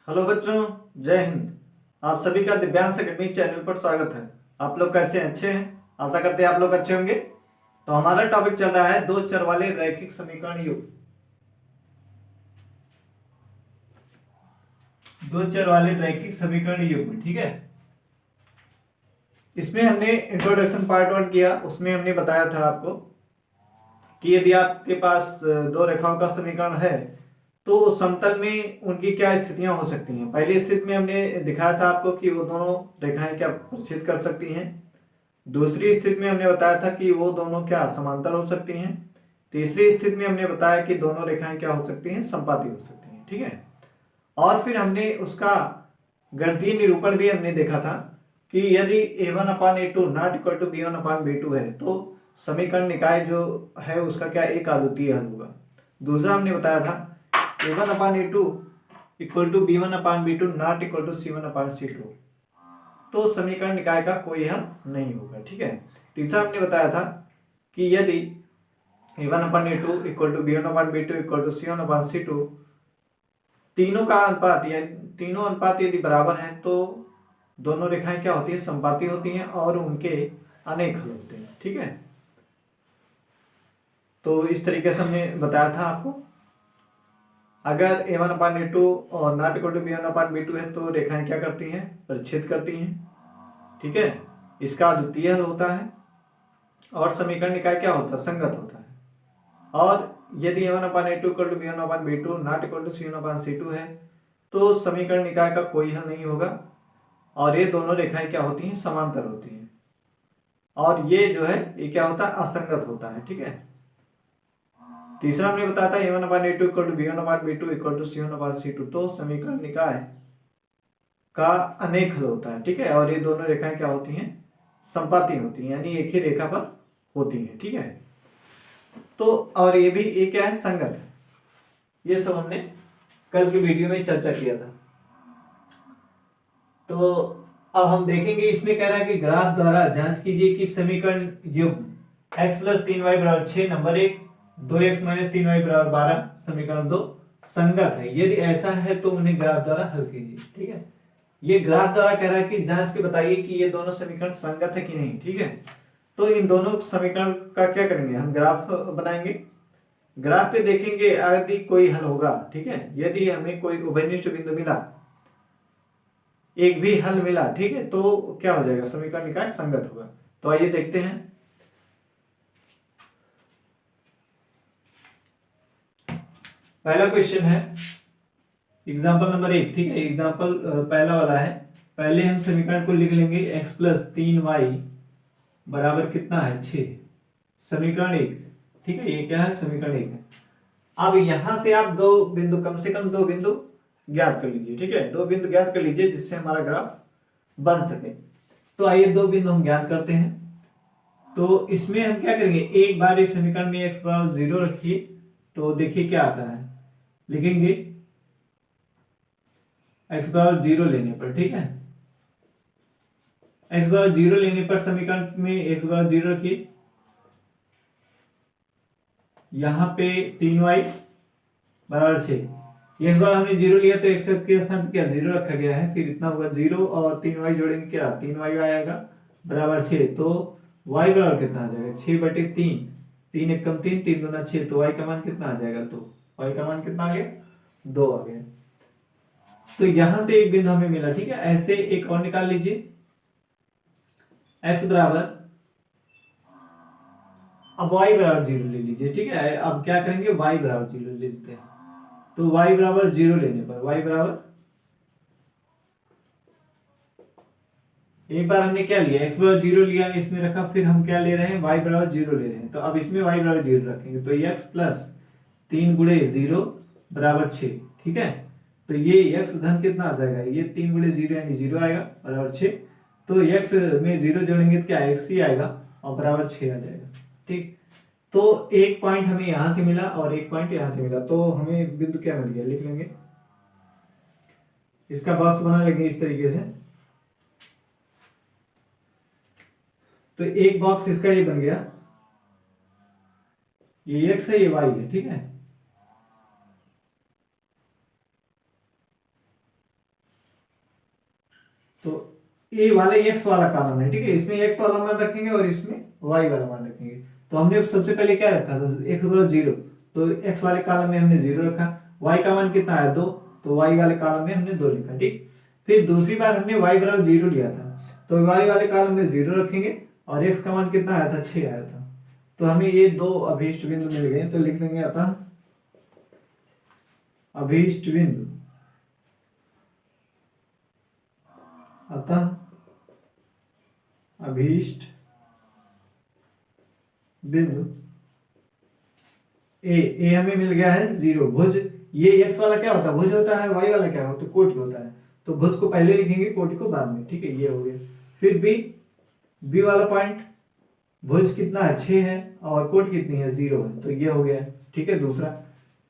Hello बच्चों, जय हिंद। आप सभी का दिव्यांश एकेडमी चैनल पर स्वागत है। आप लोग कैसे हैं? अच्छे हैं? आशा करते हैं आप लोग अच्छे होंगे। तो हमारा टॉपिक चल रहा है दो चर वाले रैखिक समीकरण युग्म। दो चर वाले रैखिक समीकरण युग्म, ठीक है। इसमें हमने इंट्रोडक्शन पार्ट 1 किया। उसमें हमने बताया था आपको कि यदि आपके पास दो रेखाओं का समीकरण है तो समतल में उनकी क्या स्थितियां हो सकती हैं। पहली स्थिति में हमने दिखाया था आपको कि वो दोनों रेखाएं क्या प्रक्षेद कर सकती हैं। दूसरी स्थिति में हमने बताया था कि वो दोनों क्या समांतर हो सकती हैं। तीसरी स्थिति में हमने बताया कि दोनों रेखाएं क्या हो सकती हैं, समपाती हो सकती हैं, ठीक है। और फिर हमने उसका गणितीय निरूपण भी हमने देखा था कि यदि a1/a2 not equal to b1/b2 है तो समीकरण निकाय जो है उसका क्या एक अद्वितीय हल होगा। दूसरा हमने बताया था a1/a2 equal to b1/b2 not equal to c1/c2, तो समीकरण निकाय का कोई हल नहीं होगा, ठीक है। तीसरा हमने बताया था कि यदि a1/a2 equal to b1/b2 equal to c1/c2 तीनों का अनुपात या तीनों अनुपात यदि बराबर हैं तो दोनों रेखाएं क्या होती है, समपाती होती हैं और उनके अनेक हल होते हैं, ठीक है। तो इस तरीके से हमने बताया था आपको। अगर a1/a2 और नॉट इक्वल टू b1/b2 है तो रेखाएं क्या करती हैं, परिच्छेद करती हैं, ठीक है। इसका अद्वितीय हल होता है और समीकरण निकाय क्या होता है, संगत होता है। और यदि a1/a2 equal to b1/b2 not equal to c1/c2 है तो समीकरण निकाय का कोई हल नहीं होगा और ये दोनों रेखाएं क्या होती हैं, समांतर होती हैं। और ये जो है ये क्या होता है, असंगत होता है, ठीक है। तीसरा हमने बताया था a1/a2 equal to b1/b2 equal to c1/c2, तो समीकरण निकाय का अनेक हल होता है, ठीक है। और ये दोनों रेखाएं क्या होती हैं, संपाती होती हैं, यानी एक ही रेखा पर होती हैं, ठीक है। तो और ये भी ये क्या है, संगत है। ये सब हमने कल की वीडियो में चर्चा किया था। तो अब हम देखेंगे, इसमें कह रहा है कि ग्राफ द्वारा जांच कीजिए कि समीकरण युग्म x + 3y = 6 number 1, 2x - 3y = 12 समीकरण 2 संगत है। यदि ऐसा है तो उन्हें ग्राफ द्वारा हल कीजिए, ठीक है। ये ग्राफ द्वारा कह रहा है कि जांच के बताइए कि ये दोनों समीकरण संगत है कि नहीं, ठीक है। तो इन दोनों समीकरण का क्या करेंगे, हम ग्राफ बनाएंगे। ग्राफ पे देखेंगे यदि कोई हल होगा, ठीक है। यदि हमें कोई उभयनिष्ठ बिंदु मिला, एक भी हल मिला, ठीक है, तो क्या हो जाएगा, समीकरण निकाय संगत होगा। तो आइए देखते हैं। पहला क्वेश्चन है एग्जाम्पल नंबर 1, ठीक है। एग्जाम्पल पहला वाला है। पहले हम समीकरण को लिख लेंगे x + 3y बराबर कितना है, 6, समीकरण 1, ठीक है। ये क्या है, समीकरण 1 है। अब यहां से आप दो बिंदु, कम से कम दो बिंदु ज्ञात कर लीजिए, ठीक है। दो बिंदु ज्ञात कर लीजिए जिससे हमारा ग्राफ बन सके। तो आइए दो बिंदु हम ज्ञात करते हैं। तो इसमें हम क्या करेंगे, एक बार इस समीकरण में x = 0 रखिए तो देखिए क्या आता है। लिखेंगे x = 0 लेने पर, ठीक है। x = 0 लेने पर समीकरण में x = 0 रखिए। यहां पे 3y = 6। इस बार हमने 0 लिया तो x के स्थान पर क्या 0 रखा गया है। फिर इतना होगा 0 और 3y जोड़ेंगे, क्या 3y आएगा बराबर 6। तो y बराबर कितना आ जाएगा, 6/3, 3 × 1 = 3, 3 × 6, तो y का मान कितना आ जाएगा, तो y का मान कितना आ गया, 2 आ गया। तो यहां से एक बिंदु हमें मिला, ठीक है। ऐसे एक और निकाल लीजिए। x बराबर, अब y = 0 ले लीजिए, ठीक है। अब क्या करेंगे, y = 0 ले लेते हैं। तो y = 0 लेने पर y बराबर, एक बार हमने क्या लिया, x = 0 लिया, इसमें रखा, फिर हम क्या ले रहे हैं, y = 0 ले रहे हैं। तो अब इसमें y = 0 रखेंगे तो x + 3 × 0 = 6, ठीक है। तो ये x धन कितना आ जाएगा, ये 3 × 0 यानी 0 आएगा बराबर 6। तो x में 0 जोड़ेंगे तो क्या x ही आएगा और बराबर 6 आ जाएगा, ठीक। तो एक पॉइंट हमें यहां से मिला और एक पॉइंट यहां से मिला, तो हमें बिंदु क्या मिल गया, लिख लेंगे। इसका बॉक्स बना लेंगे इस तरीके से। तो एक बॉक्स इसका ये बन गया, ये x है, ये y है, ठीक है। ए वाले एक्स वाला कॉलम है, ठीक है, इसमें एक्स वाला मान रखेंगे और इसमें वाई वाला मान रखेंगे। तो हमने अब सबसे पहले क्या रखा था, एक्स बराबर 0, तो एक्स वाले कॉलम में हमने 0 रखा। वाई का मान कितना आया 2, तो वाई वाले कॉलम में हमने 2 लिखा, ठीक। फिर दूसरी बार हमने वाई बराबर 0 लिया था, तो वाई वाले कॉलम में 0 रखेंगे और एक्स का मान कितना आया था 6 आया था। तो हमें ये दो अभीष्ट बिंदु मिल गए, तो लिख देंगे अतः अभीष्ट बिंदु, अतः अभीष्ट बिंदु ए हमें मिल गया है 0। भुज, ये एक्स वाला क्या होता है, भुज होता है, वाई वाला क्या होता है, कोटि होता है। तो भुज को पहले लिखेंगे, कोटि को बाद में, ठीक है, ये हो गया। फिर बी वाला पॉइंट, भुज कितना है 6 है और कोटि कितनी है 0 है, तो ये हो गया, ठीक है, दूसरा।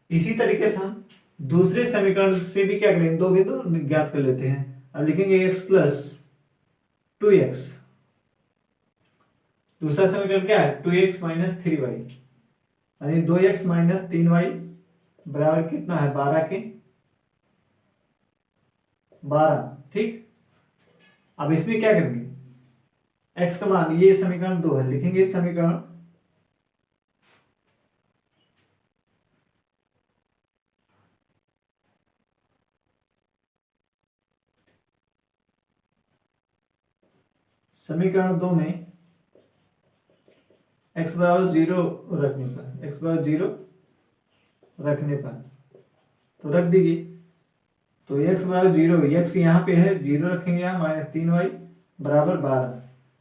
इसी तरीके से हम दूसरे समीकरण से भी क्या करेंगे, दो बिंदु ज्ञात कर लेते हैं। अब लिखेंगे x प्लस 2x, दूसरा समीकरण क्या है 2x माइनस 3y, यानी 2x माइनस 3y बराबर कितना है 12 के 12, ठीक। अब इसमें क्या करेंगे, x का मान, ये समीकरण 2 है, लिखेंगे समीकरण समीकरण 2 में x बराबर 0 रखने पर, x बराबर 0 रखने पर तो रख दीजिए। तो x बराबर 0, x यहाँ पे है 0 रखेंगे, यहाँ माइनस 3y बराबर 12,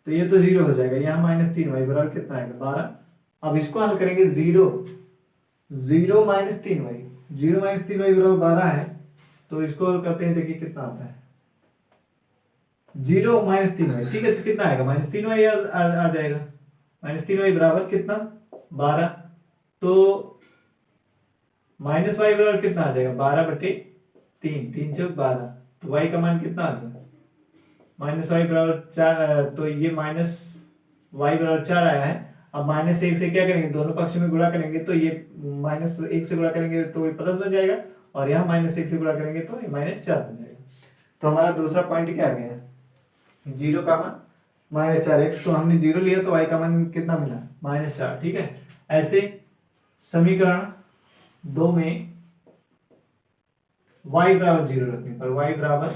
तो ये तो 0 हो जाएगा, यहाँ माइनस 3y बराबर कितना आएगा 12। अब इसको हल करेंगे, 0 माइनस 3y, 0 माइनस 3y बराबर 12 है, तो इसको हल करते हैं, देखिए कितना आता है 0 माइनस 3y, ठीक है, तो कितना आएगा माइनस 3y आ जाएगा, माइनस 3y बराबर कितना 12, तो माइनस वाई बराबर कितना आ जाएगा 12/3, 3 चौक 12, तो y का मान कितना आ गया माइनस वाई बराबर 4, तो ये माइनस वाई बराबर 4 आया है। अब माइनस 1 से क्या करेंगे, दोनों पक्ष में गुणा करेंगे, तो ये माइनस 1 से गुणा करेंगे तो ये प्लस बन जाएगा, और यहाँ माइनस 1 से गुणा करेंगे तो ये माइनस 4 बन जाएगा। तो हमारा दूसरा पॉइंट क्या आ गया, 0 का मान माइनस 4x, तो हमने 0 लिया तो y का मान कितना मिला -4, ठीक है। ऐसे समीकरण 2 में y बराबर 0 रखने पर, y बराबर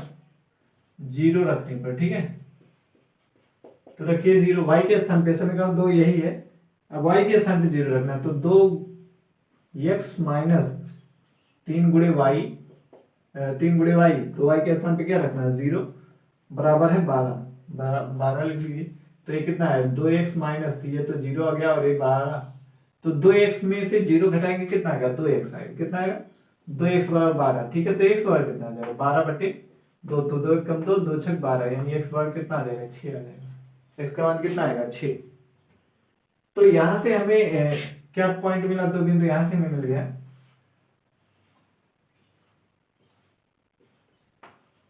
0 रखने पर, ठीक है, तो रखिए 0 y के स्थान पे, समीकरण 2 यही है। अब y के स्थान पे 0 रखना है, तो 2x माइनस 3 गुणे y, तो y के स्थान पे क्या रखना है 0 बराबर है 12 लिख लीजिए। तो ये कितना है 2x माइनस, ये तो 0 आ गया और ये 12, तो 2x में से 0 घटाएंगे कितना आएगा 2x आएगा, कितना आएगा 2x बराबर 12, ठीक है। तो x बराबर कितना आ जाएगा 12/2, तो 2 कम 2, 2 छक 12, यानी x बराबर कितना आ जाएगा 6 आ जाएगा, x का मान कितना आएगा 6। तो यहां से हमें क्या पॉइंट मिला, दो बिंदु यहां से हमें मिल गया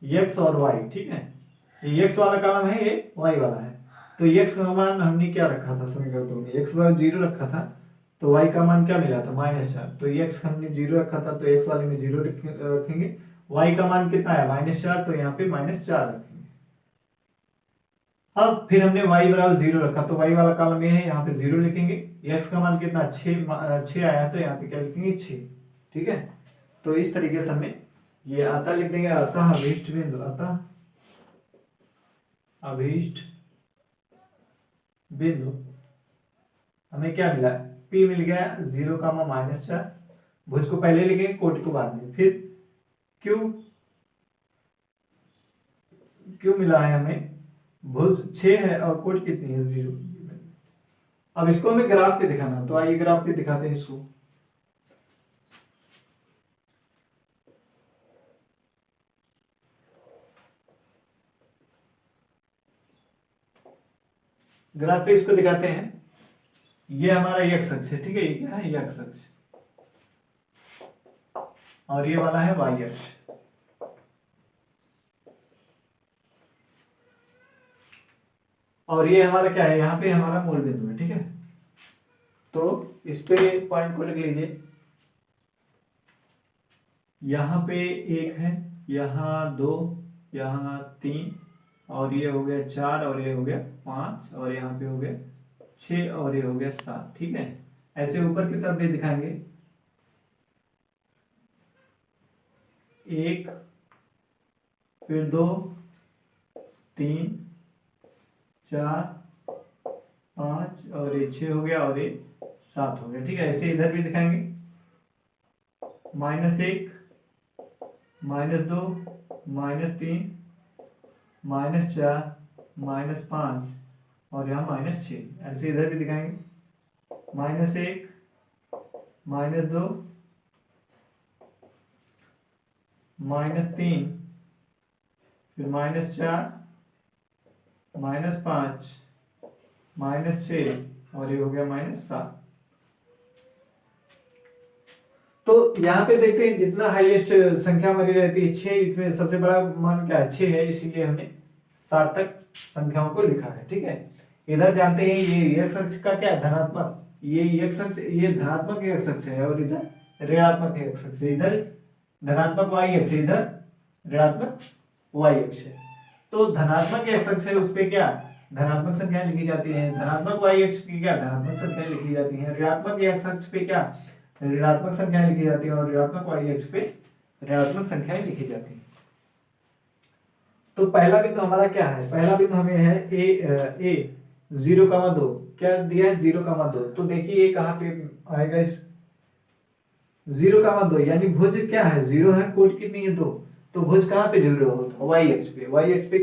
x और y, ठीक है, ये x वाला कॉलम है, ये y वाला है। तो x का मान हमने क्या रखा था समीकरण 2 में, x बराबर 0 रखा था, तो y का मान क्या मिला था -4, तो x हमने 0 रखा था, तो x वाले में 0 रखेंगे, y का मान कितना है -4, तो यहाँ पे -4 रखेंगे। अब फिर हमने y बराबर 0 रखा, तो y वाला कॉलम ये है, यहाँ पे 0 लिखेंगे, x का मान कितना 6 आया, तो यहाँ पे क्या लिखेंगे 6, ठीक है। तो इस तरीके से हमें ये अतः लिख देंगे, अतः अभीष्ट बिंदु, अतः अभीष्ट बिंदु हमें क्या मिला, P मिल गया 0, -4, भुज को पहले लिखेंगे, कोटि को बाद में। फिर Q मिला है हमें, भुज 6 है और कोटि कितनी है 0। अब इसको हमें ग्राफ पे दिखाना, तो आइए ग्राफ पे दिखाते हैं इसको। ग्राफ पे इसको दिखाते हैं, ये हमारा x अक्ष है, ठीक है, ये क्या है x अक्ष, और ये वाला है y अक्ष। और ये हमारा क्या है, यहाँ पे हमारा मूल बिंदु है, ठीक है। तो इस पे पॉइंट को लिख लीजिए, यहाँ पे 1 है, यहाँ 2, यहाँ 3, और ये हो गया 4 और ये हो गया 5 और यहाँ पे हो गया 6 और ये हो गया 7। ठीक है, ऐसे ऊपर की तरफ भी दिखाएंगे 1 फिर 2 3 4 5 और ये 6 हो गया और ये 7 हो गया। ठीक है, ऐसे इधर भी दिखाएंगे -1 -2 -3 -4 -5 और यहाँ -6। ऐसे इधर भी दिखाएंगे -1 -2 -3 फिर -4 -5 -6 और ये हो गया -7। तो यहाँ पे देखते हैं जितना हाईएस्ट संख्या हमारी रहती है 6, इसमें सबसे बड़ा मान क्या है 6 है, इसीलिए हमने 7 तक संख्याओं को लिखा है। ठीक है, इधर जानते हैं ये x अक्ष का क्या है धनात्मक, ये x अक्ष ये धनात्मक x अक्ष है और इधर ऋणात्मक x अक्ष है, इधर धनात्मक y अक्ष है, इधर ऋणात्मक y अक्ष है। तो धनात्मक x अक्ष है उस पे क्या धनात्मक संख्याएं लिखी जाती हैं, धनात्मक y अक्ष पे क्या धनात्मक संख्याएं लिखी जाती हैं, ऋणात्मक x अक्ष पे क्या ऋणात्मक संख्याएं लिखी जाती है और ऋणात्मक y अक्ष पे ऋणात्मक संख्याएं लिखी जाती हैं। तो पहला बिंदु हमारा क्या है, पहला बिंदु हमें है ए 0,2 क्या दिया है 0,2। तो देखिए ये कहाँ पे आएगा इस 0,2 यानी भुज क्या है 0 है, कोट कितनी है 2, तो भुज कहाँ पे 0 होता है y अक्ष पे, y अक्ष पे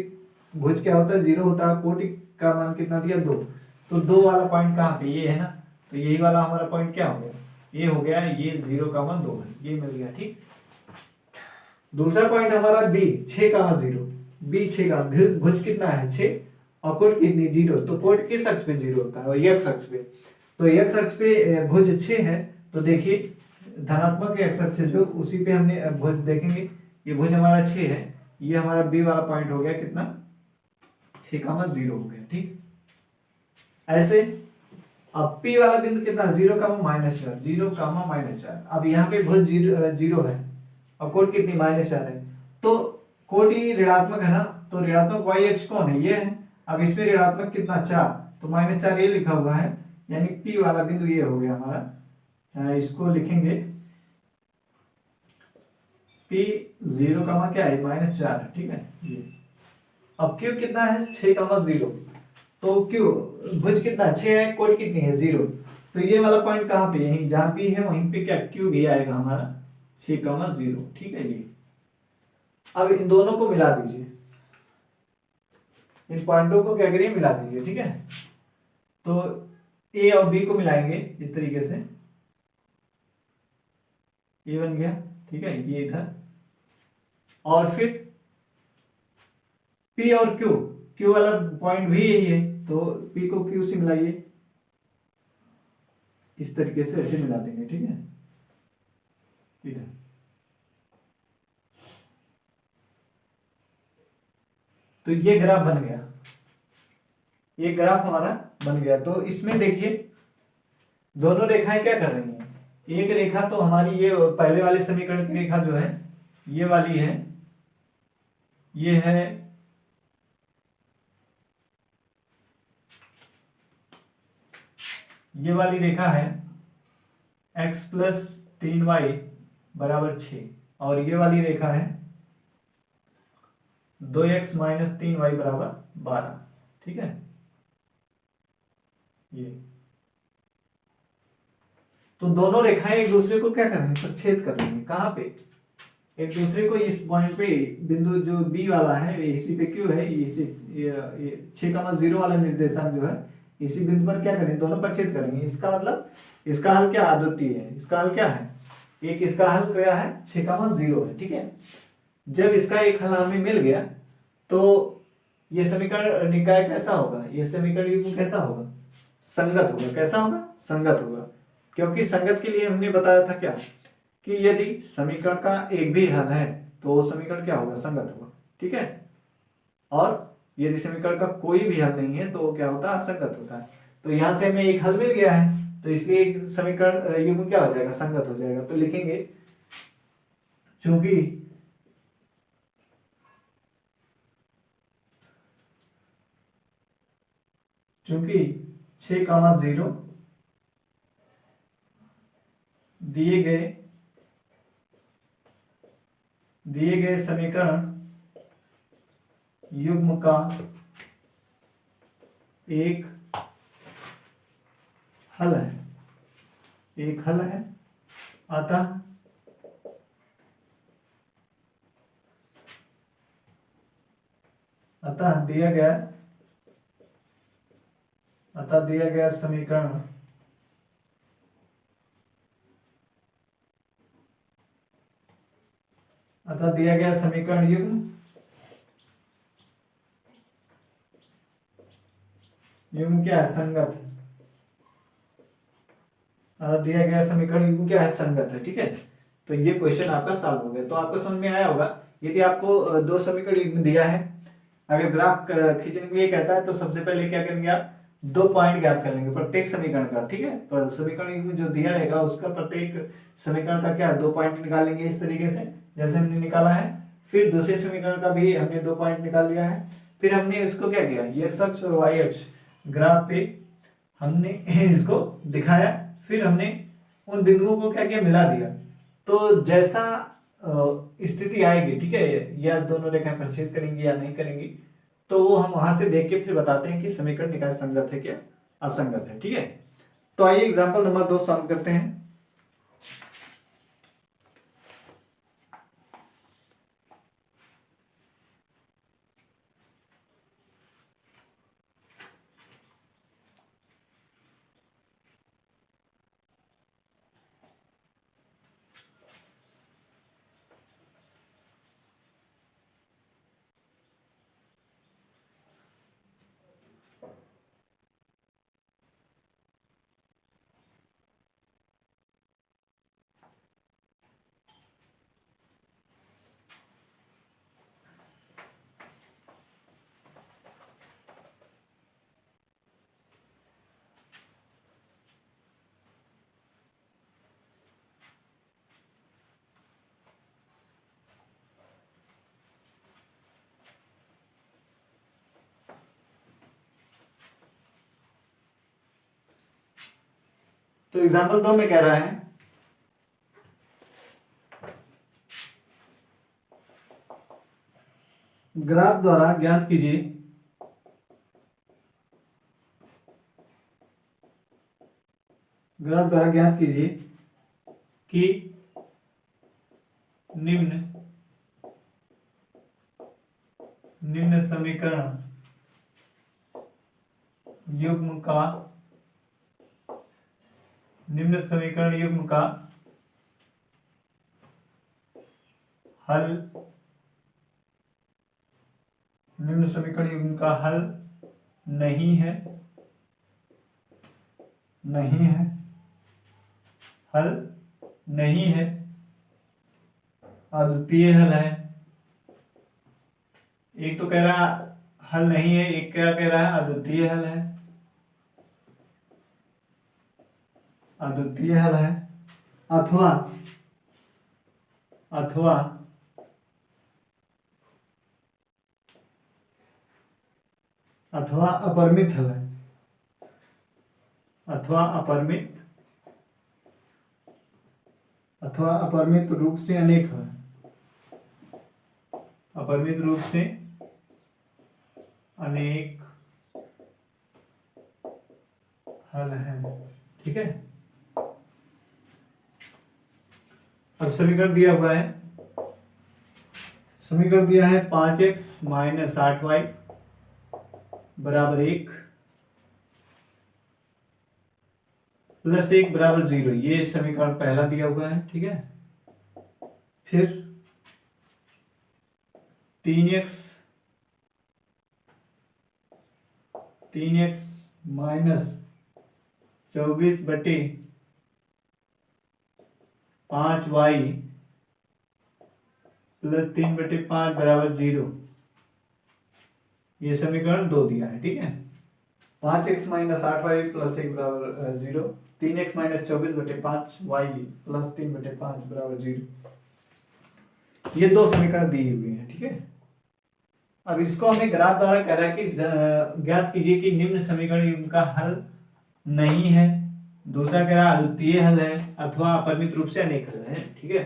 भुज क्या होता है 0 होता है, कोटि का मान कितना दिया 2, तो 2 वाला पॉइंट कहाँ पे ये है ना, तो यही वाला हमारा पॉइंट क्या हो गया ये हो गया ये 0,2 है, ये मिल गया। ठीक, दूसरा पॉइंट हमारा b 6,0 b 6 का भुज कितना है 6 और कोट कितनी 0, तो कोट किस अक्ष पे 0 होता है और x अक्ष पे, तो x अक्ष पे भुज 6 है, तो देखिए धनात्मक x अक्ष जो उसी पे हमने भुज देखेंगे, ये भुज हमारा 6 है, ये हमारा b वाला पॉइंट हो गया कितना 6,0 हो गया। ठीक, ऐसे अब p वाला बिंदु कितना 0,-4 0,-4। अब यहाँ पे भुज 0 है और कोट कितनी -4 है, तो कोट ही ऋणात्मक है ना, तो ऋणात्मक y अक्ष कौन है ये है, अब इसमें ऋणात्मक कितना 4, तो -4 ये लिखा हुआ है, यानी p वाला बिंदु ये हो गया हमारा, इसको लिखेंगे p 0, क्या है -4 है। ठीक है, ये अब q कितना है 6,0, तो q भुज कितना 6 है, कोट कितनी है 0, तो ये वाला पॉइंट कहाँ पे यहीं जहाँ p है वहीं पे क्या q भी आएगा हमारा 6,0। ठीक है, ये अब इन दोनों को मिला दीजिए, इन पॉइंटों को क्या करिए मिला दीजिए। ठीक है, तो a और b को मिलाएंगे इस तरीके से, ये बन गया। ठीक है, ये इधर, और फिर p और q वाला पॉइंट भी यही है, तो p को q से मिलाइए इस तरीके से, ऐसे मिला देंगे। ठीक है, इधर तो ये ग्राफ बन गया, ये ग्राफ हमारा बन गया। तो इसमें देखिए दोनों रेखाएं क्या कर रही हैं, एक रेखा तो हमारी ये पहले वाले समीकरण की रेखा जो है ये वाली है, ये है ये वाली रेखा है x + 3y = 6 और ये वाली रेखा है 2x - 3y = 12। ठीक है, ये तो दोनों रेखाएं एक दूसरे को क्या कर रही है प्रच्छेद कर रही है, कहाँ पे एक दूसरे को इस पॉइंट पे, बिंदु जो b वाला है इसी पे q है, इसी 6,0 वाला निर्देशांक जो है इसी बिंदु पर क्या करेंगे दोनों प्रच्छेद करेंगे। इसका मतलब इसका हल क्या अद्वितीय है, इसका हल क्या है एक, इसका हल क्या है 6,0 है। ठीक है, जब इसका एक हल हमें मिल गया तो ये समीकरण निकाय कैसा होगा, ये समीकरण युग्म कैसा होगा संगत होगा। कैसा होगा संगत होगा, क्योंकि संगत के लिए हमने बताया था क्या कि यदि समीकरण का एक भी हल है तो वो समीकरण क्या होगा संगत होगा। ठीक है, और यदि समीकरण का कोई भी हल नहीं है तो वो क्या होता है असंगत होता है। तो यहां से हमें एक हल मिल गया है तो इसलिए एक समीकरण युग्म क्या हो जाएगा संगत हो जाएगा। तो लिखेंगे चूंकि चूंकि 6,0 दिए गए समीकरण युग्म का एक हल है, अतः दिया गया समीकरण युग्म क्या है? संगत है। दिया गया समीकरण युग्म क्या है? संगत है। ठीक है, तो ये क्वेश्चन आपका सॉल्व हो गया। तो आपको समझ में आया होगा। यदि आपको दो समीकरण युग्म दिया है, अगर ग्राफ खींचने के लिए कहता है तो सबसे पहले क्या करेंगे आप? 2 पॉइंट ज्ञात कर लेंगे प्रत्येक समीकरण का। ठीक है, तो समीकरण युग्म जो दिया रहेगा उसका प्रत्येक समीकरण का क्या 2 पॉइंट निकाल लेंगे इस तरीके से जैसे हमने निकाला है। फिर दूसरे समीकरण का भी हमने 2 पॉइंट निकाल लिया है। फिर हमने इसको क्या किया, एक्स अक्ष और वाई अक्ष ग्राफ पे हमने इसको दिखाया। फिर हमने उन बिंदुओं को क्या किया, मिला दिया। तो जैसा स्थिति आएगी, ठीक है, या दोनों रेखाएं प्रक्षेप करेंगी या नहीं करेंगी, तो वो हम वहां से देख के फिर बताते हैं कि समीकरण निकाय संगत है क्या असंगत है। ठीक है, तो आइए एग्जांपल नंबर 2 सॉल्व करते हैं। तो एग्जाम्पल 2 में कह रहा है ग्राफ द्वारा ज्ञात कीजिए कि निम्न समीकरण युग्म का हल नहीं है अद्वितीय हल है। एक तो कह रहा हल नहीं है, एक क्या कह रहा है, अद्वितीय हल है। अथवा अपरिमित हल है। अथवा अपरिमित रूप से अनेक हल है। अपरिमित रूप से अनेक हल है। ठीक है, अब समीकरण दिया हुआ है, 5x - 8y बराबर 1 प्लस 1 बराबर 0। ये समीकरण पहला दिया हुआ है। ठीक है, फिर 3x - 24/5y प्लस 3/5 बराबर 0। ये समीकरण 2 दिया है। ठीक है, 5x - 8y प्लस 1 बराबर 0, 3x - 24/5y प्लस 3/5 बराबर 0। ये 2 समीकरण दी हुई है। ठीक है, अब इसको हमें ग्राफ द्वारा कह रहा है कि ज्ञात कीजिए कि निम्न समीकरण युग्म का हल नहीं है। दूसरा कह रहा है अद्वितीय हल है अथवा अपरिमित रूप से अनेक हल है। ठीक है,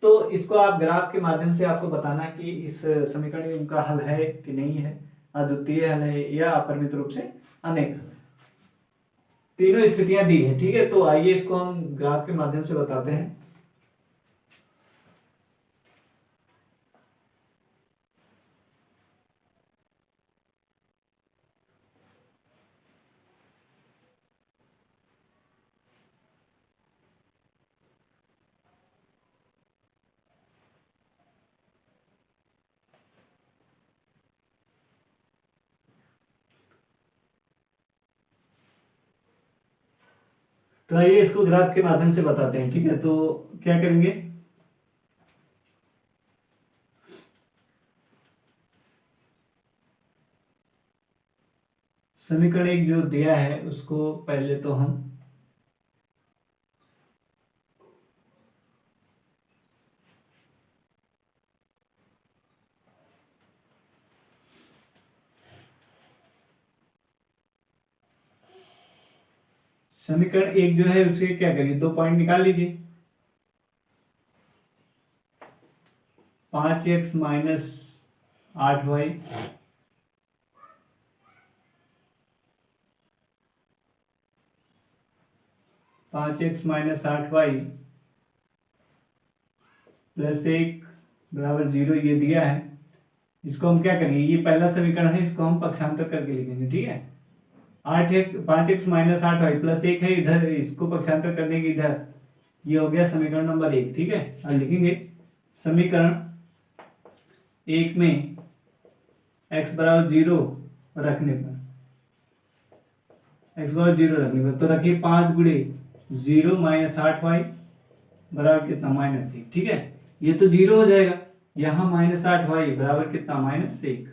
तो इसको आप ग्राफ के माध्यम से आपको बताना कि इस समीकरण युग्म का हल है कि नहीं है, अद्वितीय हल है या अपरिमित रूप से अनेक हल है। तीनों स्थितियां दी है। ठीक है, तो आइए इसको हम ग्राफ के माध्यम से बताते हैं। तो आइए इसको ग्राफ के माध्यम से बताते हैं। ठीक है, तो क्या करेंगे, समीकरण एक जो दिया है उसको पहले तो हम समीकरण एक जो है उसके क्या करिए, 2 पॉइंट निकाल लीजिए। 5x minus 8y 5x minus 8y plus 1 बराबर 0 ये दिया है। इसको हम क्या करेंगे, ये पहला समीकरण है, इसको हम पक्षांतर करके लिखेंगे। ठीक है, 5x माइनस 8y प्लस 1 है इधर, इसको पक्षांतर करने के इधर, ये हो गया समीकरण नंबर 1। ठीक है, अब लिखेंगे समीकरण एक में x बराबर 0 रखने पर, तो रखिए 5 गुणे 0 माइनस 8y बराबर कितना, -1। ठीक है, ये तो 0 हो जाएगा, यहां -8y बराबर कितना, -1।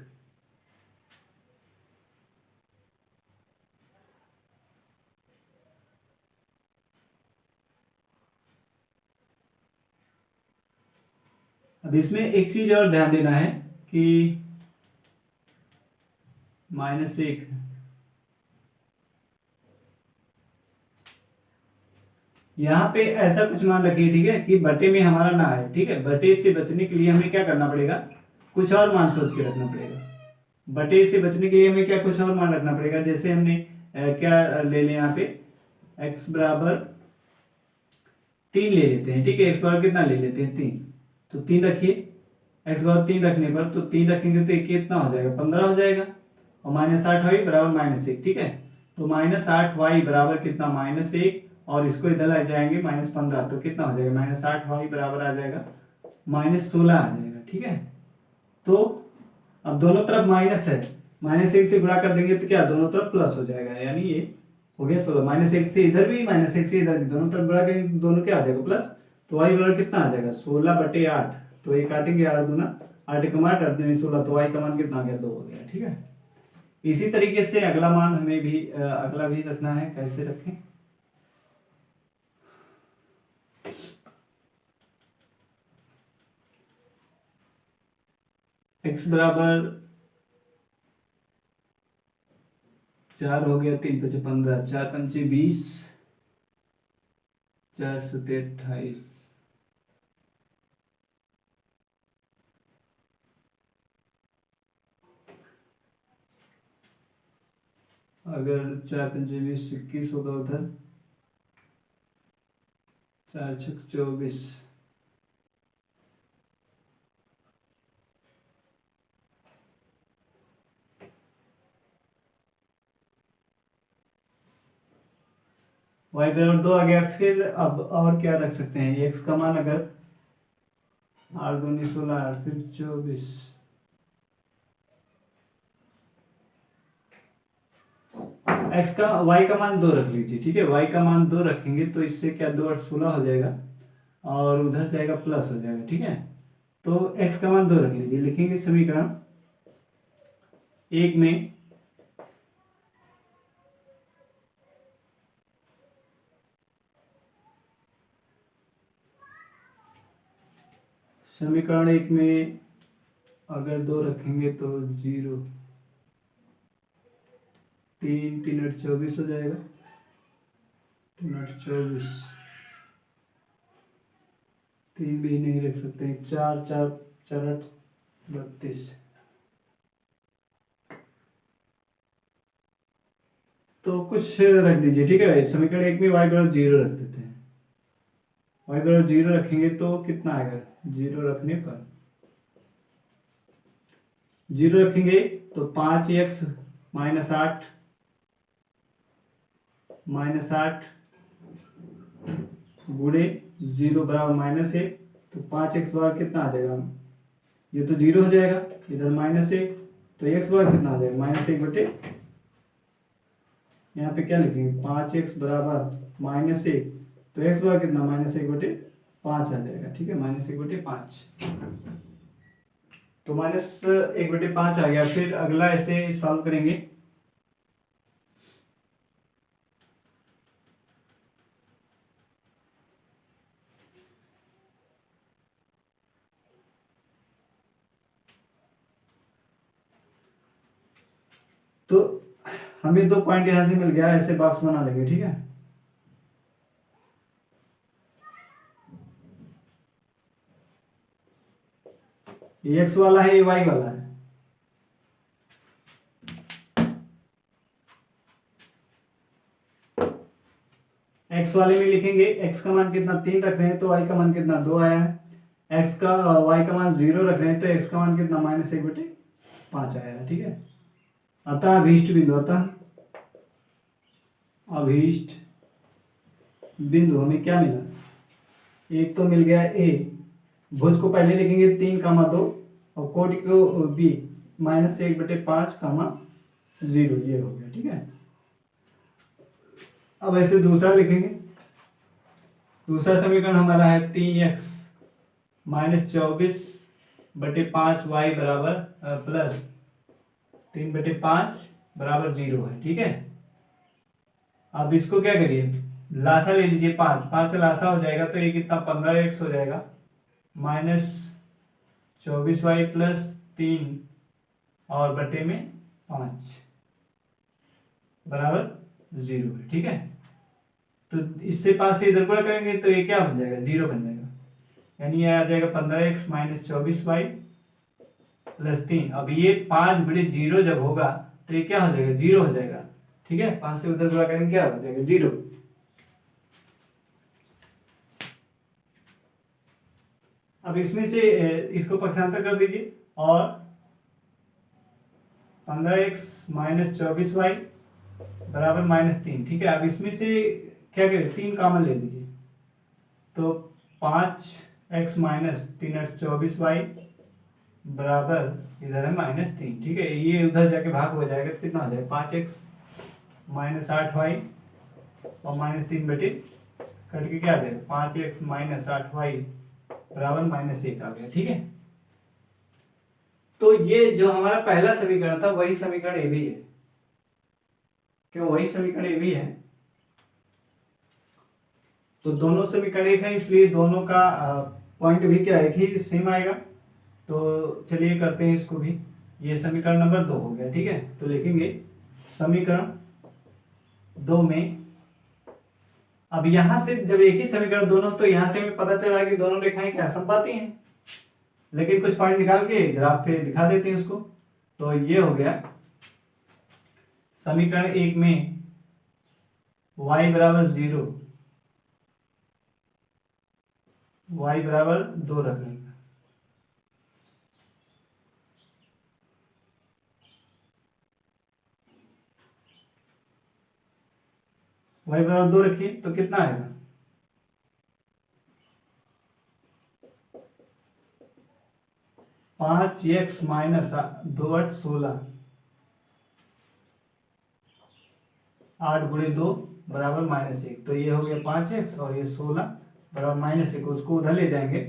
अब इसमें एक चीज और ध्यान देना है कि -1 यहाँ पे ऐसा कुछ मान रखिए। ठीक है, कि बटे में हमारा ना आए। ठीक है, बटे से बचने के लिए हमें क्या करना पड़ेगा, कुछ और मान सोच के रखना पड़ेगा। बटे से बचने के लिए हमें क्या कुछ और मान रखना पड़ेगा। जैसे हमने क्या ले लें, यहाँ पे x बराबर 3 ले लेते हैं। ठीक है, x बराबर कितना ले लेते हैं, 3, तो 3 रखिए। x बराबर 3 रखने पर, तो 3 रखेंगे तो कितना हो जाएगा, 15 हो जाएगा, और -8y बराबर -1। ठीक है, तो -8y बराबर कितना, -1, और इसको इधर ले जाएंगे -15, तो कितना हो जाएगा, -8y बराबर आ जाएगा -16 आ जाएगा। ठीक है, तो अब दोनों तरफ माइनस है, -1 से गुणा कर देंगे तो क्या, दोनों तरफ प्लस हो जाएगा, यानी ये हो गया 16। -1 से इधर भी, -1 से इधर भी, दोनों तरफ गुणा करेंगे दोनों क्या आ जाएगा, प्लस। तो y बराबर कितना आ जाएगा, 16/8। तो ये काटेंगे 8 दूना 8 एकम 8, 8 दूनी 16, तो y का मान कितना आ गया, 2 हो गया। ठीक है, इसी तरीके से अगला मान हमें भी अगला भी रखना है। कैसे रखें, x बराबर 4 हो गया, 3 5 15, 4 5 20, 4 7 28। अगर 4 5 20 21 होगा उधर, 4 6 24, y बराबर 2 आ गया। फिर अब और क्या रख सकते हैं, x का मान अगर 8 दूनी 16, 8 3 24, x का y का मान 2 रख लीजिए। ठीक है, y का मान 2 रखेंगे तो इससे क्या, 2 8 16 हो जाएगा, और उधर जाएगा प्लस हो जाएगा। ठीक है, तो x का मान 2 रख लीजिए। लिखेंगे समीकरण एक में अगर 2 रखेंगे तो 0, 3 3 8 24 हो जाएगा, 3 8 24, 3 भी नहीं रख सकते हैं, 4 4 4 8 32। तो कुछ रख दीजिए, ठीक है भाई। समीकरण 1 में y बराबर 0 रख देते हैं। y बराबर 0 रखेंगे तो कितना आएगा, 0 रखने पर 0 रखेंगे तो 5x माइनस 8 गुणे 0 बराबर -1, तो 5x बराबर कितना आ जाएगा, ये तो 0 हो जाएगा, इधर -1, तो x बराबर कितना आ जाएगा, -1 बटे, यहाँ पे क्या लिखेंगे, 5x बराबर -1, तो x बराबर कितना, -1 बटे 5 आ जाएगा, ठीक है, -1 बटे 5। तो -1 बटे 5 आ गया। फिर अगला ऐसे सॉल्व करेंगे। तो हमें 2 पॉइंट यहां से मिल गया, ऐसे बॉक्स बना लेंगे, ठीक है। ये x वाला है, ये y वाला है। x वाले में लिखेंगे x का मान कितना 3 रख रहे हैं, तो y का मान कितना 2 आया है। y का मान 0 रख रहे हैं, तो x का मान कितना -1 बटे 5 आया है, ठीक है। अतः अभीष्ट बिंदु, अभीष्ट बिंदु हमें क्या मिला, एक तो मिल गया a, भुज को पहले लिखेंगे 3, 2 और कोटि को b, -1 बटे 5, 0, ये हो गया, ठीक है। अब ऐसे दूसरा लिखेंगे। दूसरा समीकरण हमारा है 3x -24 बटे 5y बराबर प्लस 3 बटे 5 बराबर 0 है, ठीक है। अब इसको क्या करिए, लासा ले लीजिए, 5 5 लासा हो जाएगा, तो ये कितना 15x हो जाएगा, -24y प्लस 3 और बटे में 5 बराबर 0 है, ठीक है। तो इससे 5 से इधर गुणा करेंगे तो ये क्या बन जाएगा, 0 बन जाएगा, यानी ये आ जाएगा 15x -24y प्लस 3। अब ये 5 बड़े 0 जब होगा तो ये क्या हो जाएगा, 0 हो जाएगा, ठीक है। 5 से उधर गुणा करेंगे क्या हो जाएगा, 0। अब इसमें से इसको पक्षांतर कर दीजिए और 15x -24y बराबर -3, ठीक है। अब इसमें से क्या करें, 3 कॉमन ले लीजिए, तो 5x माइनस 3 8 24y बराबर इधर है -3, ठीक है। ये उधर जाके भाग हो जाएगा, तो कितना हो जाएगा, 5x -8y और -3 बटे कट के क्या आ जाएगा, 5x -8y बराबर -1 आ गया, ठीक है। तो ये जो हमारा पहला समीकरण था वही समीकरण ए भी है, क्यों, वही समीकरण ए भी है। तो दोनों समीकरण एक है, इसलिए दोनों का पॉइंट भी क्या है कि सेम आएगा। तो चलिए करते हैं इसको भी। ये समीकरण नंबर 2 हो गया, ठीक है। तो लिखेंगे समीकरण 2 में, अब यहां से जब एक ही समीकरण दोनों, तो यहां से हमें पता चला कि दोनों रेखाएं क्या समपाती हैं, लेकिन कुछ पॉइंट निकाल के ग्राफ पे दिखा देते हैं उसको। तो ये हो गया समीकरण 1 में y बराबर 0, y बराबर 2 रखने का, y बराबर 2 रखिए तो कितना आएगा, 5x माइनस 2 8 16, 8 गुणे 2 बराबर -1, तो ये हो गया 5x और ये 16 बराबर -1, उसको उधर ले जाएंगे।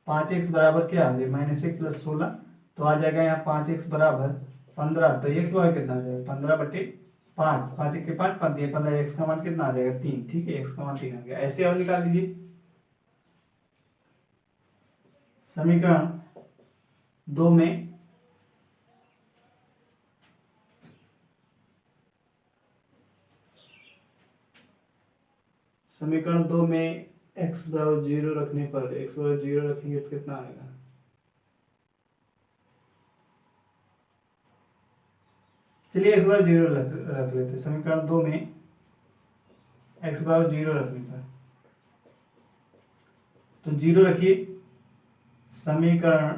5x बराबर क्या आ जाएगा, -1 प्लस 16, तो आ जाएगा यहाँ 5x बराबर 15, तो x बराबर कितना आ जाएगा, 15 बटे 5, 5 1 के 5 15, x का मान कितना आ जाएगा 3, ठीक है, x का मान 3 आ गया। ऐसे और निकाल लीजिए समीकरण 2 में समीकरण 2 में x बराबर 0 रखने पर, x बराबर 0 रखेंगे तो कितना आएगा? चलिए x बराबर 0 रख लेते हैं। समीकरण 2 में x बराबर 0 रखने पर, तो 0 रखिए। समीकरण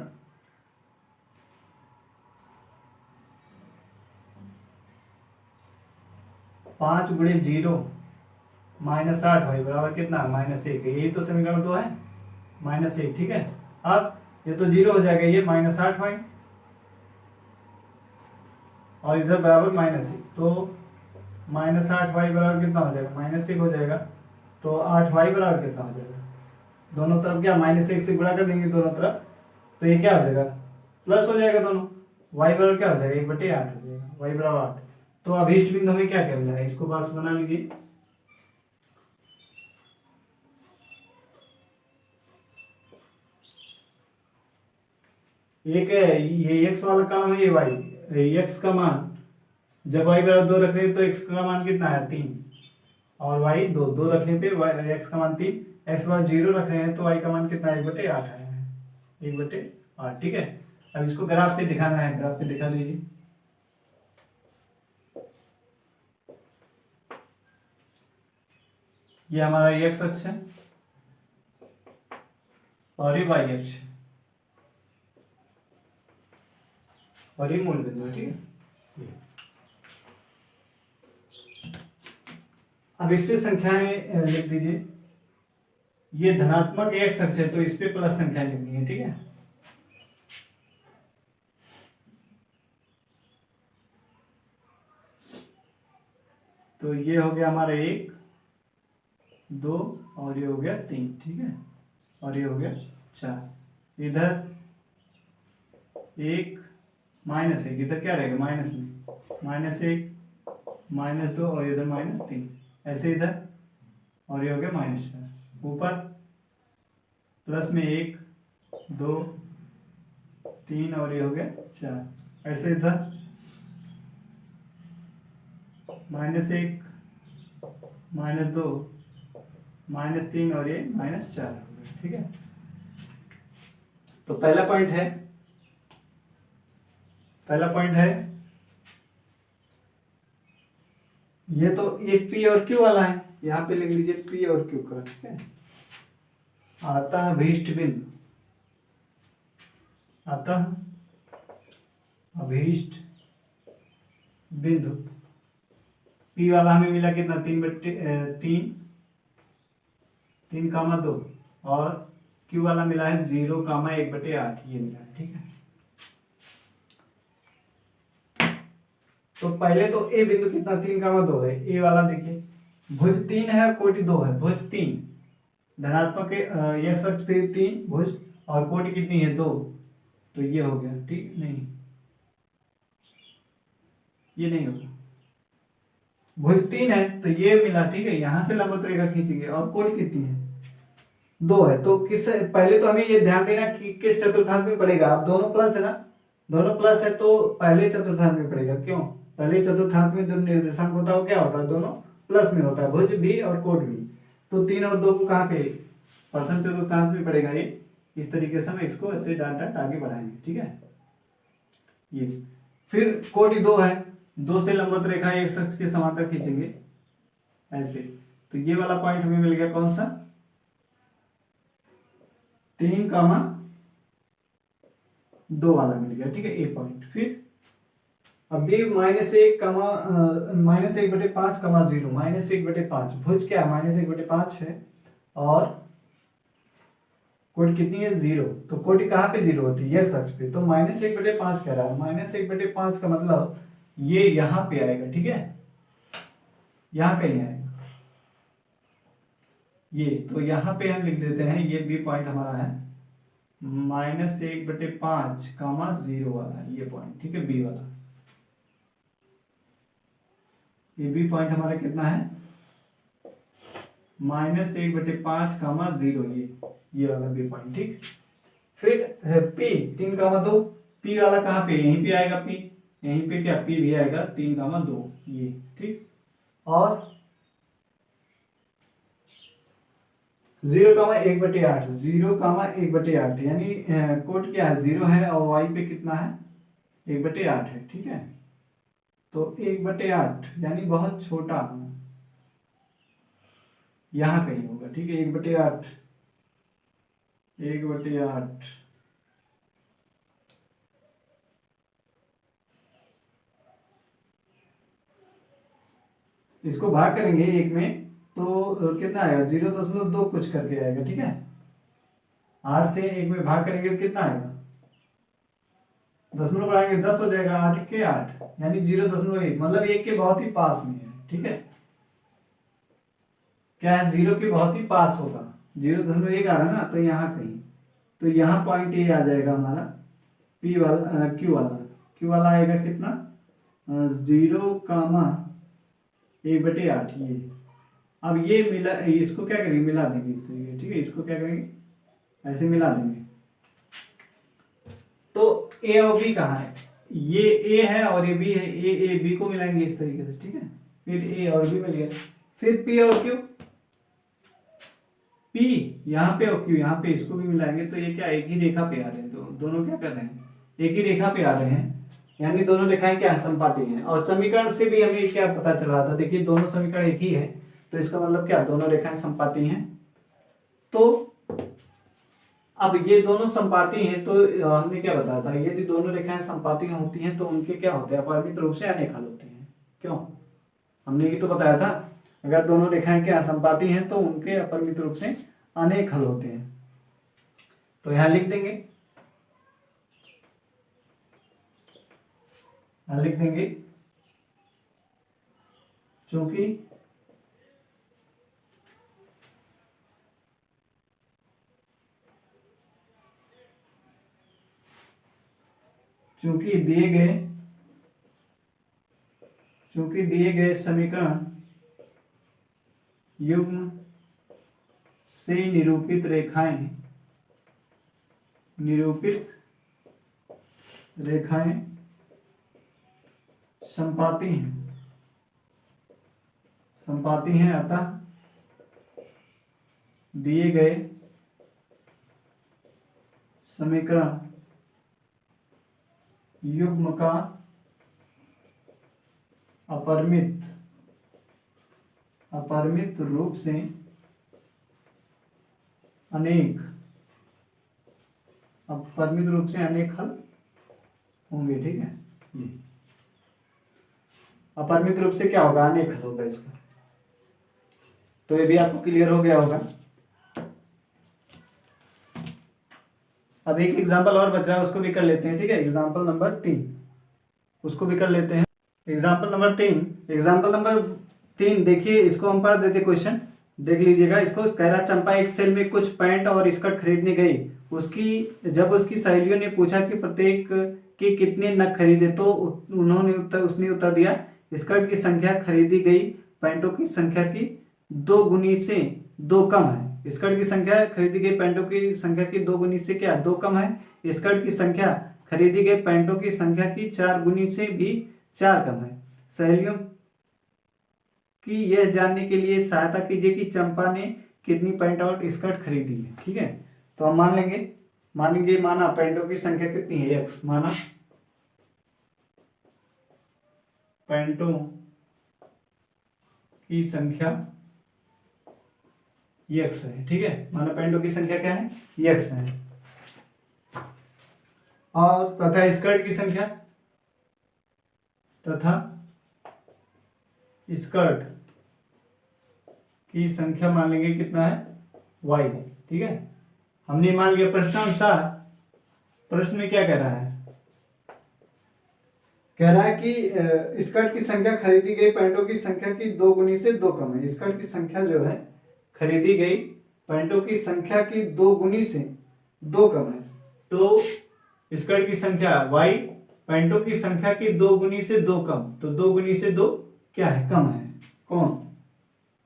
5 गुणे 0 -8 भाई बराबर कितना? -1। यही तो समीकरण 2 है, -1। ठीक है, अब ये तो 0 हो जाएगा, ये -8 भाई, और इधर बराबर -1, तो -8 वाई बराबर कितना हो जाएगा? -1 हो जाएगा। तो 8 वाई बराबर कितना हो जाएगा? दोनों तरफ क्या -1 से गुणा कर देंगे दोनों तरफ, तो ये क्या हो जाएगा? प्लस हो जाएगा दोनों। वाई बराबर क्या हो जाएगा? 1/8 हो जाएगा, वाई बराबर 8। तो अब इष्ट बिंदु हमें क्या क्या मिला है? इसको बॉक्स बना लीजिए। एक है ये एक्स वाला कॉलम है, ये वाई, एक्स का मान जब वाई बराबर 2 रख रहे हैं तो एक्स का मान कितना है? 3, और वाई 2 रखने पे एक्स का मान 3, एक्स बराबर 0 रख रहे हैं तो वाई का मान कितना है? 1/8 आया है, 1/8। ठीक है, अब इसको ग्राफ पे दिखाना है, ग्राफ पे दिखा दीजिए। ये हमारा एक्स अक्ष है और ये वाई अक्ष है, और ये मूल बिंदु है। ठीक है, अब इस पे संख्याएं लिख दीजिए। ये धनात्मक एक्स अक्ष है तो इस पे प्लस संख्या लिखनी है। ठीक है, तो ये हो गया हमारा 1, 2, और ये हो गया 3। ठीक है, और ये हो गया 4। इधर 1 -1, इधर क्या रहेगा? माइनस में, -1, -2, और इधर -3, ऐसे इधर, और ये हो गया -4। ऊपर प्लस में 1, 2, 3, और ये हो गया 4, ऐसे इधर -1, -2, -3, और ये -4 हो गया। ठीक है, तो पहला पॉइंट है ये तो एक पी और क्यू वाला है, यहाँ पे लिख लीजिए पी और क्यू का। ठीक है, आता है अभीष्ट बिंदु, अभीष्ट बिंदु पी वाला हमें मिला कितना? 3,2, और क्यू वाला मिला है 0,1/8, ये मिला है। ठीक है, तो पहले तो ए बिंदु कितना? 3,2 है, ए वाला देखिए, भुज 3 है, कोटि 2 है। भुज 3 धनात्मक एक्स अक्ष पे 3 भुज, और कोटि कितनी है? 2, तो ये हो गया। ठीक, नहीं ये नहीं होगा, भुज 3 है तो ये मिला। ठीक है, यहां से लंबवत रेखा खींचेंगे, और कोटि कितनी है? 2 है। तो किस, पहले तो हमें ये ध्यान देना कि किस चतुर्थांश में पड़ेगा। अब दोनों प्लस है ना, दोनों प्लस है तो पहले चतुर्थांश में पड़ेगा। क्यों? पहले चतुर्थांश में जो निर्देशांक होता है वो क्या होता है? दोनों प्लस में होता है, भुज भी और कोट भी। तो 3 और 2 को कहाँ पे? प्रथम चतुर्थांश में पड़ेगा। ये इस तरीके से हम इसको ऐसे डाट आगे बढ़ाएंगे। ठीक है, ये फिर कोटि 2 है, 2 से लंबवत रेखा एक अक्ष के समांतर खींचेंगे ऐसे, तो ये वाला पॉइंट हमें मिल गया। कौन सा? 3,2 वाला मिल गया। ठीक है, ए पॉइंट। फिर अब भी -1, -1/5, -1/5 भुज क्या है? -1/5 है, और कोटि कितनी है? 0। तो कोटि कहाँ पे 0 होती है? एक्स अक्ष पे। तो -1/5 कह रहा है, -1/5 का मतलब ये यहाँ पे आएगा। ठीक है, यहाँ कहीं आएगा ये, तो यहाँ पे हम लिख देते हैं, ये बी पॉइंट हमारा है -1/5, 0 वाला ये पॉइंट। ठीक है, बी वाला, ये बी पॉइंट हमारा कितना है? -1/5, 0, ये वाला बी पॉइंट। ठीक, फिर पी 3,2, पी वाला कहाँ पे? यहीं पे आएगा पी, यहीं पे क्या? पी भी आएगा 3,2, ये। ठीक, और 0,1/8, 0,1/8 यानी कोड क्या है, 0 है और y पे कितना है, 1/8 है, ठीक है। तो 1/8 यानी बहुत छोटा यहाँ कहीं होगा, ठीक है। 1/8, 1/8 इसको भाग करेंगे एक में तो कितना आएगा, 0.2 कुछ करके आएगा, ठीक है। 8 से एक में भाग करेंगे तो कितना आएगा, दशमलव बढ़ाएंगे 10 हो जाएगा, 8 के 8 यानी 0.1, मतलब 1 के बहुत ही पास में है, ठीक है। क्या है, 0 के बहुत ही पास होगा, 0.1 आ रहा है ना, तो यहाँ कहीं, तो यहाँ पॉइंट ये आ जाएगा हमारा P वाला, Q वाला आएगा कितना, 0,1/8 ये। अब ये मिला, इसको क्या करेंगे, मिला देंगे इस तरीके, ठीक है। इसको क्या करेंगे, ऐसे मिला देंगे। तो A और B कहाँ है, ये A है और ये B है, A B को मिलाएंगे इस तरीके से, ठीक है। फिर A और B मिल गया, फिर P और Q, P यहाँ पे और Q यहाँ पे, इसको भी मिलाएंगे तो ये क्या एक ही रेखा पे आ रहे हैं, तो दोनों क्या कर रहे हैं, एक ही रेखा पे आ रहे हैं, यानी दोनों रेखाएं क्या समपाती हैं। और समीकरण से भी हमें क्या पता चल रहा था, देखिए दोनों समीकरण एक ही है, तो इसका मतलब क्या, दोनों रेखाएं समपाती हैं। तो अब ये दोनों समपाती हैं, तो हमने क्या बताया था, यदि दोनों रेखाएं समपाती होती हैं तो उनके क्या होते हैं, अपरिमित रूप से अनेक हल होते हैं। क्यों, हमने ये तो बताया था, अगर दोनों रेखाएं क्या समपाती हैं तो उनके अपरिमित रूप से अनेक हल होते हैं। तो यहां लिख देंगे, चूंकि दिए गए समीकरण युग्म से निरूपित रेखाएं संपाती हैं, अतः दिए गए समीकरण युग्म का अपरिमित रूप से अनेक हल होंगे, ठीक है। अपरिमित रूप से क्या होगा, अनेक हल होगा इसका। तो ये भी आपको क्लियर हो गया होगा। अब एक एग्जांपल और बच रहा है, उसको भी कर लेते हैं, ठीक है। एग्जांपल नंबर 3 उसको भी कर लेते हैं। एग्जांपल नंबर 3 देखिए, इसको हम पढ़ देते, क्वेश्चन देख लीजिएगा। इसको कह रहा, चंपा एक सेल में कुछ पैंट और स्कर्ट खरीदने गई। जब उसकी सहेलियों ने पूछा कि प्रत्येक के कितने नग खरीदे, तो उसने उत्तर दिया, स्कर्ट की संख्या खरीदी गई पैंटों की संख्या की 2 गुनी से 2 कम है। स्कर्ट की संख्या खरीदी गई पैंटों की संख्या की 2 गुनी से क्या 2 कम है। स्कर्ट की संख्या खरीदी गई पैंटों की संख्या की 4 गुनी से भी 4 कम है। सहेलियों की यह जानने के लिए सहायता कीजिए कि चंपा ने कितनी पैंट और स्कर्ट खरीदी है, ठीक है। तो हम माना पैंटों की संख्या कितनी है, x, माना पैंटों की संख्या x है, ठीक है। माना पैंटों की संख्या क्या है, x है। और तथा स्कर्ट की संख्या मान लेंगे कितना है, y, ठीक है। हमने मान लिया प्रश्नानुसार। प्रश्न में क्या कह रहा है, कि स्कर्ट की संख्या खरीदी गई पैंटों की संख्या की 2 गुनी से 2 कम है। स्कर्ट की संख्या जो है खरीदी गई पैंटों की संख्या की 2 गुनी से 2 कम है। तो स्कर्ट की संख्या y, पैंटों की संख्या की 2 गुनी से 2 कम, तो 2 गुनी से 2 क्या है, कम है। कौन,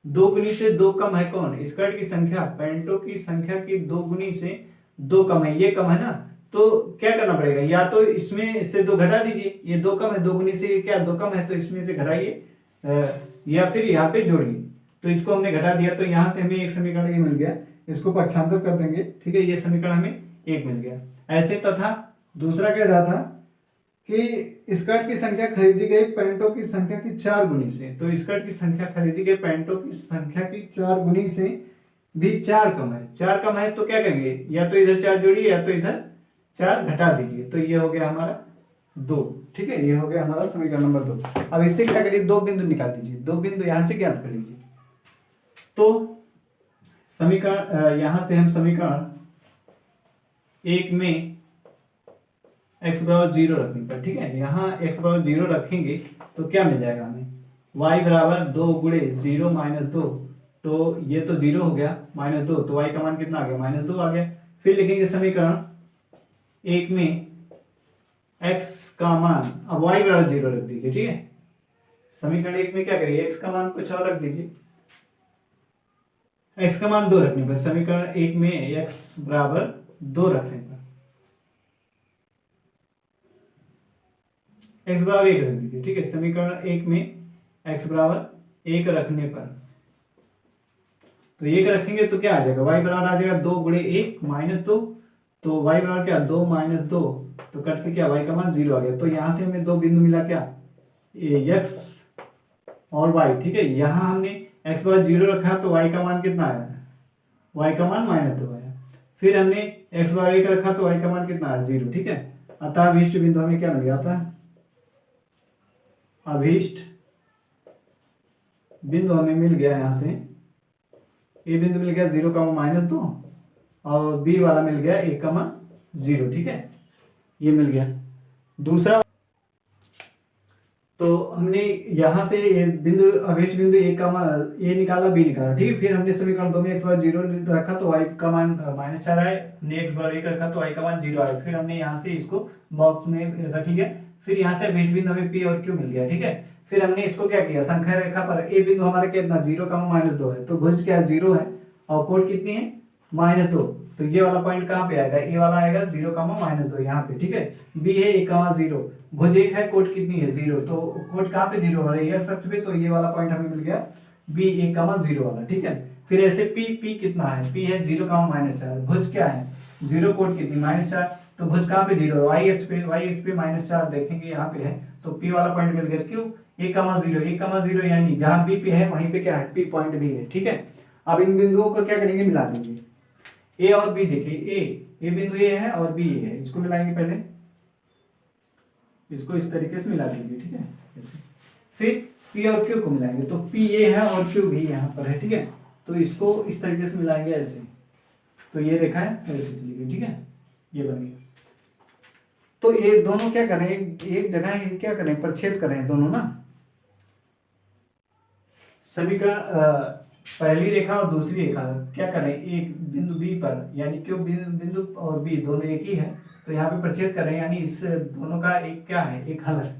2 गुनी से 2 कम है कौन, स्कर्ट की संख्या पैंटों की संख्या की 2 गुनी से 2 कम है, ये कम है ना। तो क्या करना पड़ेगा, या तो इसमें से 2 घटा दीजिए, ये 2 कम है, 2 गुनी से क्या 2 कम है, तो इसमें से घटाइए, या फिर यहाँ पे जोड़िए। तो इसको हमने घटा दिया, तो यहाँ से हमें एक समीकरण ये मिल गया, इसको पक्षांतर कर देंगे, ठीक है, ये समीकरण हमें एक मिल गया। ऐसे तथा दूसरा कह रहा था कि स्कर्ट की संख्या खरीदी गई पैंटों की संख्या की 4 गुनी से, तो स्कर्ट की संख्या खरीदी गई पैंटों की संख्या की 4 गुनी से भी 4 कम है। 4 कम है तो क्या करेंगे, या तो इधर 4 जोड़िए या तो इधर 4 घटा दीजिए, तो ये हो गया हमारा 2, ठीक है, ये हो गया हमारा समीकरण नंबर 2। अब इससे क्या करिए, 2 बिंदु निकाल लीजिए, 2 बिंदु यहां से ज्ञात कर लीजिए। तो समीकरण यहां से हम समीकरण 1 में x बराबर 0 रखने पर, ठीक है, यहाँ x बराबर 0 रखेंगे तो क्या मिल जाएगा हमें, y बराबर 2 गुणे 0 माइनस 2, तो ये तो 0 हो गया, माइनस 2, तो y का मान कितना आ गया, माइनस 2 आ गया। फिर लिखेंगे समीकरण 1 में x का मान, अब y बराबर 0 रख दीजिए, ठीक है, समीकरण 1 में क्या करिए, x का मान कुछ और रख दीजिए, x का मान 2 रखने पर, समीकरण 1 में x बराबर 2 रखने पर x बराबर 1 रख दीजिए, ठीक है, समीकरण 1 में x बराबर 1 रखने पर, तो 1 रखेंगे तो क्या आ जाएगा, y बराबर आ जाएगा 2 गुणे 1 माइनस 2, तो y बराबर क्या 2 माइनस 2, तो कट के क्या y का मान 0 आ गया। तो यहाँ से हमें 2 बिंदु मिला क्या, x और y, ठीक है, यहाँ हमने x बराबर 0 रखा तो y का मान कितना आया, y का मान माइनस 2 आया। फिर हमने x बराबर 1 रखा तो y का मान कितना आया, 0, ठीक है। अतः अभीष्ट बिंदु हमें क्या मिल गया था, अभीष्ट बिंदु हमें मिल गया, यहाँ से ए बिंदु मिल गया 0 माइनस 2 और बी वाला मिल गया 1,0, ठीक है, ये मिल गया। दूसरा, तो हमने यहाँ से बिंदु अभीष्ट बिंदु ए निकाला, बी निकाला, ठीक है। फिर हमने समीकरण 2 में x बराबर 0 रखा तो y का मान -4 आए, हमने x बराबर 1 रखा तो y का मान 0 आया। फिर हमने यहाँ से इसको बॉक्स में रख लिया। फिर यहाँ से अभीष्ट बिंदु हमें p और q मिल गया, ठीक है। फिर हमने इसको क्या किया, संख्या रेखा पर ए बिंदु हमारे कितना 0, -2 है, तो भुज क्या 0 है और कोण कितनी है -2, तो ये वाला पॉइंट कहाँ पे आएगा, ए वाला आएगा 0, -2 यहाँ पे, ठीक है। बी है 1,0, भुज 1 है, कोण कितनी है 0, तो कोण कहाँ पे 0 हो रही है, एक्स पे, तो ये वाला पॉइंट हमें मिल गया बी 1,0 वाला, ठीक है। फिर ऐसे पी कितना है, पी है 0, -4, भुज क्या है 0, कोण कितनी -4, तो भुज कहाँ पे 0 है, वाई एक्स पे -4 देखेंगे यहाँ पे है, तो पी वाला पॉइंट मिल गया, क्यों 1,0 यानी जहाँ बी पे है वहीं पे क्या है, पी पॉइंट भी है, ठीक है। अब इन बिंदुओं को क्या करेंगे, मिला देंगे, ए और बी, देखिए ए बिंदु ए है और बी ए है, इसको मिलाएंगे, पहले इसको इस तरीके से मिला देंगे, ठीक है, ऐसे। फिर पी और क्यू को मिलाएंगे, तो पी ए है और क्यू भी यहाँ पर है, ठीक है, तो इसको इस तरीके से मिलाएंगे ऐसे, तो ये रेखा है ऐसे चलेगी, ठीक है, ये बन गया। तो ये दोनों क्या करें, एक जगह क्या करें, प्रच्छेद करें दोनों ना, समीकरण पहली रेखा और दूसरी रेखा क्या करें, एक बिंदु बी पर, यानी क्यों बिंदु और बी दोनों एक ही है, तो यहाँ पे प्रच्छेद करें, यानी इस दोनों का एक क्या है, एक हल है।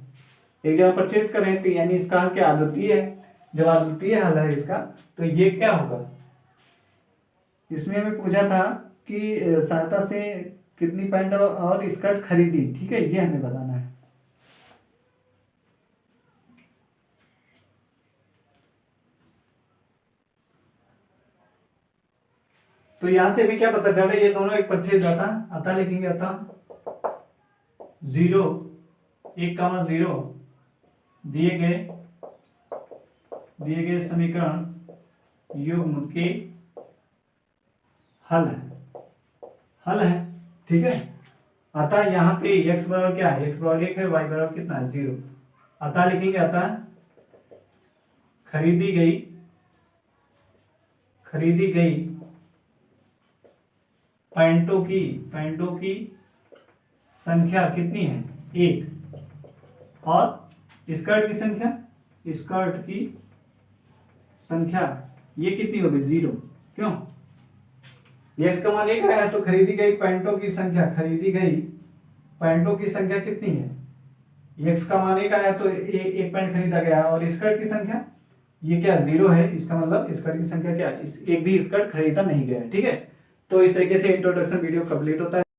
एक जगह प्रच्छेद करें तो यानी इसका हल क्या अद्वितीय है, जब अद्वितीय हल है इसका, तो ये क्या होगा, इसमें हमें पूछा था कि सहायता से कितनी पैंट और स्कर्ट खरीदी, ठीक है, ये हमें बताना है। तो यहां से भी क्या पता चला, ये दोनों एक प्रच्छेद अतः लिखेंगे, अतः 0, 1,0 दिए गए समीकरण युग्म के हल है, ठीक है। अतः यहाँ पे x बराबर क्या है, x बराबर 1 है, y बराबर कितना है 0, अतः लिखेंगे, अतः खरीदी गई पैंटों की संख्या कितनी है 1, और स्कर्ट की संख्या ये कितनी होगी 0, क्यों, ये इसका मान 1 आया, तो खरीदी गई पैंटों की संख्या कितनी है, x का मान 1 आया तो एक पैंट खरीदा गया, और स्कर्ट की संख्या ये क्या 0 है, इसका मतलब स्कर्ट की संख्या क्या, एक भी स्कर्ट खरीदा नहीं गया, ठीक है। तो इस तरीके से इंट्रोडक्शन वीडियो कंप्लीट होता है।